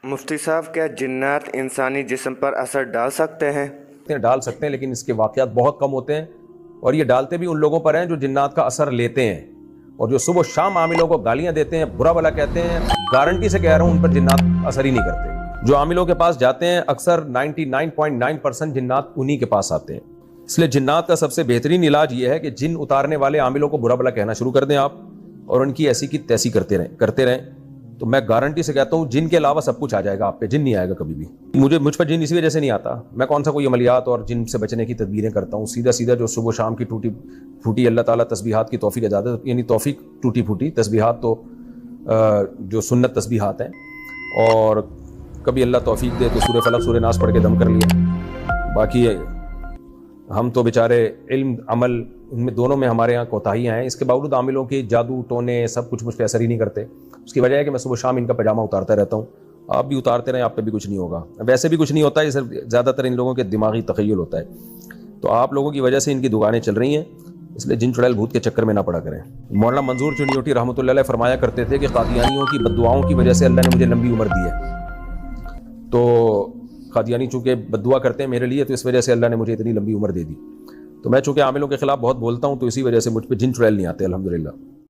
مفتی صاحب، کیا جنات انسانی جسم پر اثر ڈال سکتے ہیں؟ ڈال سکتے ہیں، لیکن اس کے واقعات بہت کم ہوتے ہیں، اور یہ ڈالتے بھی ان لوگوں پر ہیں جو جنات کا اثر لیتے ہیں، اور جو صبح و شام عاملوں کو گالیاں دیتے ہیں، برا بھلا کہتے ہیں، گارنٹی سے کہہ رہا ہوں ان پر جنات اثر ہی نہیں کرتے۔ جو عاملوں کے پاس جاتے ہیں اکثر 99.9% جنات انہی کے پاس آتے ہیں۔ اس لیے جنات کا سب سے بہترین علاج یہ ہے کہ جن اتارنے والے عاملوں کو برا بھلا کہنا شروع کر دیں آپ، اور ان کی ایسی کی تیسی کرتے رہیں، تو میں گارنٹی سے کہتا ہوں جن کے علاوہ سب کچھ آ جائے گا آپ پہ، جن نہیں آئے گا کبھی بھی۔ مجھ پر جن اسی وجہ سے نہیں آتا، میں کون سا کوئی عملیات اور جن سے بچنے کی تدبیریں کرتا ہوں، سیدھا جو صبح و شام کی ٹوٹی پھوٹی اللہ تعالیٰ تسبیحات کی توفیق اجازت ہے، یعنی توفیق ٹوٹی پھوٹی تسبیحات تو جو سنت تسبیحات ہیں، اور کبھی اللہ توفیق دے تو سورہ فلق سورہ ناس پڑھ کے دم کر لیا۔ باقی ہم تو بیچارے علم عمل ان میں دونوں میں ہمارے یہاں کوتاہیاں ہیں، اس کے باوجود عاملوں کے جادو ٹونے سب کچھ مجھ پہ اثر ہی نہیں کرتے۔ اس کی وجہ ہے کہ میں صبح شام ان کا پاجامہ اتارتا رہتا ہوں، آپ بھی اتارتے رہیں، آپ پہ بھی کچھ نہیں ہوگا، ویسے بھی کچھ نہیں ہوتا ہے، صرف زیادہ تر ان لوگوں کے دماغی تخیل ہوتا ہے۔ تو آپ لوگوں کی وجہ سے ان کی دکانیں چل رہی ہیں، اس لیے جن چڑیل بھوت کے چکر میں نہ پڑا کریں۔ مولانا منظور چنیوٹی رحمۃ اللہ علیہ فرمایا کرتے تھے کہ قادیانیوں کی بددعاؤں کی وجہ سے اللہ نے مجھے لمبی عمر دی ہے۔ تو قادیانی چونکہ بددعا کرتے ہیں میرے لیے، تو اس وجہ سے اللہ نے مجھے اتنی لمبی عمر دے دی۔ تو میں چونکہ عاملوں کے خلاف بہت بولتا ہوں، تو اسی وجہ سے مجھ پہ جن چڑیل نہیں آتے الحمدللہ۔